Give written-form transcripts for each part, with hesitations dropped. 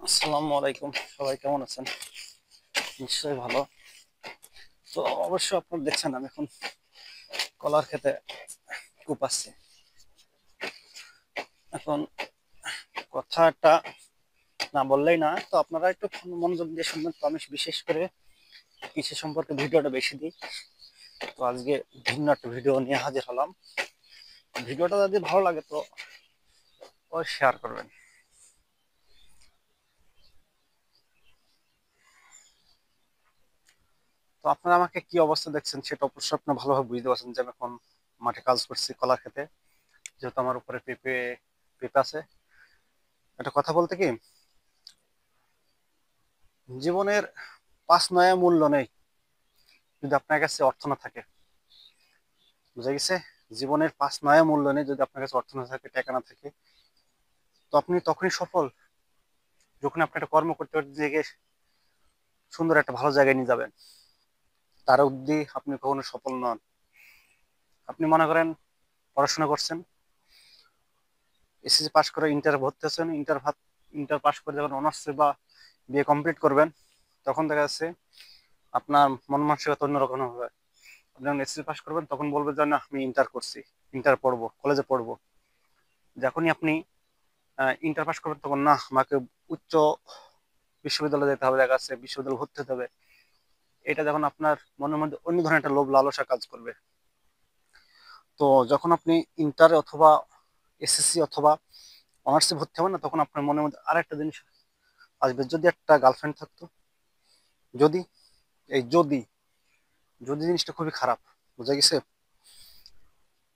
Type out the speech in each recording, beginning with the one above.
আসসালামু আলাইকুম। সবাই কেমন আছেন? নিশ্চয়ই ভালো। তো অবশ্য আপনারা দেখছেন আমি এখন কলার খেতে কুপাচ্ছি। এখন কথাটা না বললেই না, তো আপনারা একটু মনোযোগ দিয়ে শুনবেন। তো আমি বিশেষ করে কৃষি সম্পর্কে ভিডিওটা বেশি দিই। তো আজকে ভিন্ন একটা ভিডিও নিয়ে হাজির হলাম। ভিডিওটা যদি ভালো লাগে তো শেয়ার করবেন। তো আপনারা আমাকে কি অবস্থা দেখছেন সেটা অবশ্যই আপনারা ভালোভাবে বুঝতে পারছেন যে আমি এখন মাঠে কাজ করছি কলার খেতে, যেহেতু আমার উপরে পেঁপে পেঁপে আছে। একটা কথা বলতে কি, জীবনের পাঁচ নয়া মূল্য নেই যদি আপনার কাছে অর্থ না থাকে। বুঝা গেছে? জীবনের পাঁচ নয়া মূল্য নেই যদি আপনার কাছে অর্থ না থাকে, টাকা না থাকে। তো আপনি তখনই সফল যখন আপনি একটা কর্ম করতে করতে নিজেকে সুন্দর একটা ভালো জায়গায় নিয়ে যাবেন। তার অবধি আপনি কখনো সফল নন। আপনি মনে করেন পড়াশোনা করছেন, এসএসসি পাস করে ইন্টার ভর্তি হচ্ছেন, ইন্টার পাস করে যখন অনার্স বা বিএ কমপ্লিট করবেন, তখন দেখা যাচ্ছে আপনার মন মানসিকতা অন্যরকম হবে। আপনি যখন এসএসসি পাস করবেন তখন বলবেন যে না, আমি ইন্টার করছি, ইন্টার পড়বো, কলেজে পড়বো। যখনই আপনি ইন্টার পাস করবেন তখন না, আমাকে উচ্চ বিশ্ববিদ্যালয়ে যেতে হবে, দেখা যাচ্ছে বিশ্ববিদ্যালয়ে ভর্তি হতে হবে। এটা যখন আপনার মনের মধ্যে অন্য ধরনের একটা লোভ লালসা কাজ করবে। তো যখন আপনি ইন্টারে অথবা এসএসসি অথবা অনার্সে ভর্তি হবেন না, তখন আপনার মনের মধ্যে আরেকটা জিনিস আসবে, যদি একটা গার্লফ্রেন্ড থাকতো, যদি এই যদি যদি জিনিসটা খুবই খারাপ। বুঝা গেছে?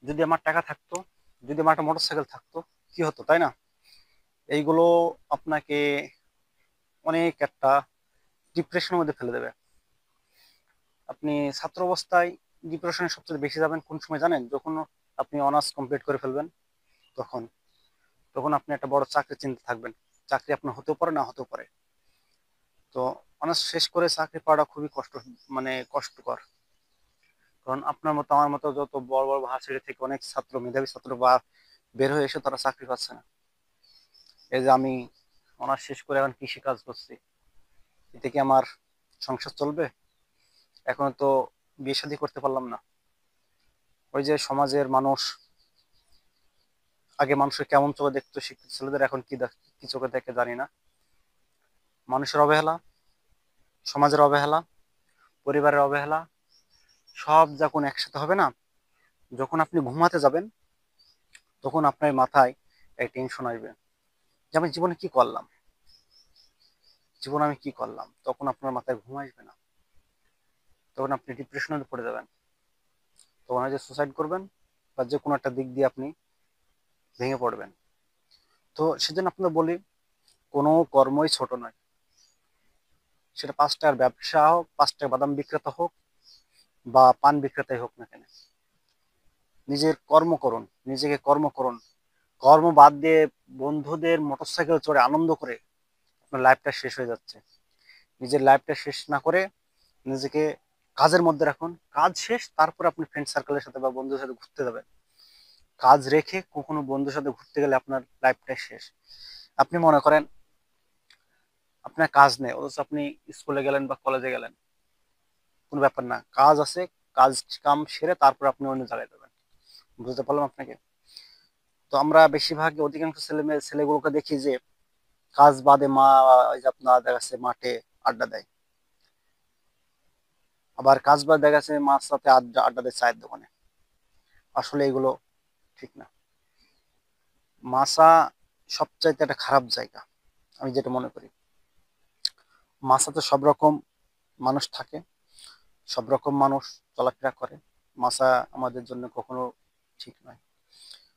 যদি আমার টাকা থাকতো, যদি আমার একটা মোটরসাইকেল থাকতো, কি হতো, তাই না? এইগুলো আপনাকে অনেক একটা ডিপ্রেশনের মধ্যে ফেলে দেবে। আপনি ছাত্র অবস্থায় ডিপ্রেশনে সবচেয়ে বেশি যাবেন কোন সময় জানেন? যখন আপনি অনার্স কমপ্লিট করে ফেলবেন, তখন তখন আপনি একটা বড় চাকরি চিন্তা থাকবেন। চাকরি আপনার হতেও পারে, না হতেও পারে। তো অনার্স শেষ করে চাকরি পাওয়াটা খুবই মানে কষ্টকর। কারণ আপনার মতো আমার মতো যত বড় বড় ভার্সিটি থেকে অনেক ছাত্র, মেধাবী ছাত্র বা বের হয়ে এসে তারা চাকরি পাচ্ছে না। এই যে আমি অনার্স শেষ করে এখন কৃষি কাজ করছি, এতে কি আমার সংসার চলবে? এখন তো বিয়ে শাদী করতে পারলাম না। ওই যে সমাজের মানুষ, আগে মানুষের কেমন চোখে দেখতো শিক্ষিত ছেলেদের, এখন কি চোখে দেখে জানি না। মানুষের অবহেলা, সমাজের অবহেলা, পরিবারের অবহেলা, সব যখন একসাথে হবে না, যখন আপনি ঘুমাতে যাবেন তখন আপনার মাথায় এই টেনশন আসবে যে আমি জীবনে কি করলাম, জীবনে আমি কি করলাম। তখন আপনার মাথায় ঘুম আসবে না, তখন আপনি ডিপ্রেশনে পড়ে যাবেন। তখন হয়তো সুসাইড করবেন বা যে কোনো একটা দিক দিয়ে আপনি ভেঙে পড়বেন। তো সেজন্য আপনাদের বলি, কোনো কর্মই ছোট নয়। সেটা 5 টাকার ব্যবসা হোক, 5 টাকার বাদাম বিক্রেতা হোক, বা পান বিক্রেতাই হোক না কেন, নিজের কর্ম করুন, নিজেকে কর্ম করুন। কর্ম বাদ দিয়ে বন্ধুদের মোটরসাইকেল চড়ে আনন্দ করে আপনার লাইফটা শেষ হয়ে যাচ্ছে। নিজের লাইফটা শেষ না করে নিজেকে কাজের মধ্যে রাখুন। কাজ শেষ, তারপর আপনি ফ্রেন্ড সার্কেলের সাথে বা বন্ধুদের সাথে ঘুরতে যাবেন। কাজ রেখে কখনো বন্ধুর সাথে ঘুরতে গেলে আপনার লাইফটাই শেষ। আপনি মনে করেন আপনার কাজ নেই, অথচ আপনি স্কুলে গেলেন বা কলেজে গেলেন, কোনো ব্যাপার না, কাজ আছে, কাজ কাম সেরে তারপর আপনি অন্য জায়গায় যাবেন। বুঝতে পারলাম আপনাকে? তো আমরা বেশিরভাগ অধিকাংশ ছেলেগুলোকে দেখি যে কাজ বাদে ওই যে আপনার দেখা যাচ্ছে মাঠে আড্ডা দেয়, আবার কাজ বাদে দেখা যাচ্ছে মার সাথে আড্ডা আড্ডা দেয় চায়ের দোকানে। আসলে এগুলো ঠিক না। মাসা সবচাইতে একটা খারাপ জায়গা, আমি যেটা মনে করি। মাসাতে সব রকম মানুষ থাকে, সব রকম মানুষ চলাফেরা করে। মাসা আমাদের জন্য কখনো ঠিক নয়।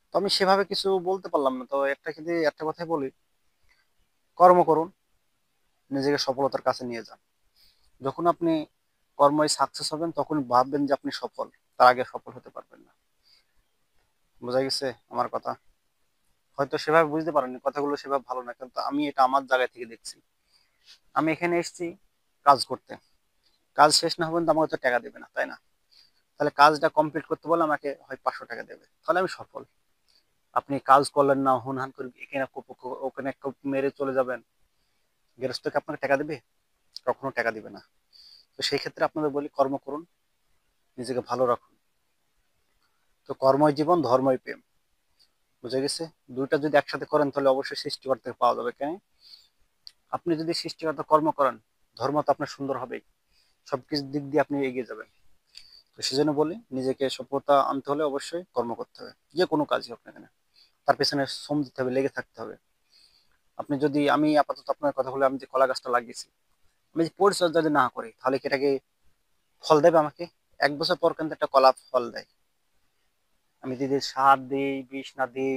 তো আমি সেভাবে কিছু বলতে পারলাম না, তো একটা কিন্তু একটা কথাই বলি, কর্ম করুন, নিজেকে সফলতার কাছে নিয়ে যান। যখন আপনি কর্মে সাকসেস হবেন তখন ভাববেন যে আপনি সফল, তার আগে সফল হতে পারবেন না। বোঝা গেছে আমার কথা? হয়তো সেভাবে বুঝতে পারেননি, কথাগুলো সেভাবে ভালো না, কিন্তু আমি এটা আমার জায়গা থেকে দেখছি। আমি এখানে এসেছি কাজ করতে, কাজ শেষ না হবেন তো আমাকে তো টাকা দেবে না, তাই না? তাহলে কাজটা কমপ্লিট করতে বলে আমাকে হয় 500 টাকা দেবে, তাহলে আমি সফল। আপনি কাজ করলেন না, হুনহান করে এখানে ওখানে মেরে চলে যাবেন, গৃহস্থকে আপনাকে টাকা দিবে? কখনো টাকা দিবে না। তো সেই ক্ষেত্রে আপনাদের বলি, কর্ম করুন, নিজেকে ভালো রাখুন। তো কর্মই জীবন, ধর্মই প্রেম। বুঝে গেছে? দুইটা যদি একসাথে করেন তাহলে অবশ্যই সৃষ্টিকর্তা থেকে পাওয়া যাবে। কেন? আপনি যদি সৃষ্টিকর্তা কর্ম করেন, ধর্ম তো আপনার সুন্দর হবেই, সবকিছু দিক দিয়ে আপনি এগিয়ে যাবেন। তো সেজন্য বলি, নিজেকে সফলতা আনতে হলে অবশ্যই কর্ম করতে হবে, যে কোনো কাজই হোক না কেন, তার পেছনে শ্রম দিতে হবে, লেগে থাকতে হবে। আপনি যদি, আমি আপাতত আপনার কথা বলে, আমি যে কলা গাছটা লাগিয়েছি, আমি যদি পরিচর্যা যদি না করি তাহলে কি এটাকে ফল দেবে আমাকে? 1 বছর পর কিন্তু একটা কলা ফল দেয়। আমি যদি সার দিই, বিষ না দিই,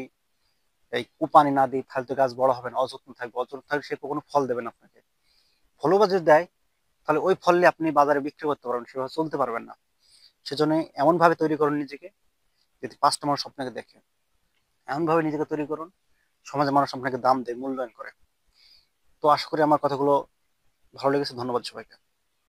এই পানি না দিই, তাহলে তো গাছ বড় হবে না, অযত্ন থাকবে, অযত্ন থাকলে সে কখনো ফল দেবে না আপনাকে। ফলও বা যদি দেয়, তাহলে ওই ফল নিয়ে আপনি বাজারে বিক্রি করতে পারবেন, সেভাবে চলতে পারবেন না। সেজন্য এমন ভাবে তৈরি করুন নিজেকে, যদি 5টা মানুষ আপনাকে দেখে, এমন ভাবে নিজেকে তৈরি করুন, সমাজে মানুষ আপনাকে দাম দেয়, মূল্যায়ন করে। তো আশা করি আমার কথাগুলো ভালো লেগেছে। ধন্যবাদ সবাইকে।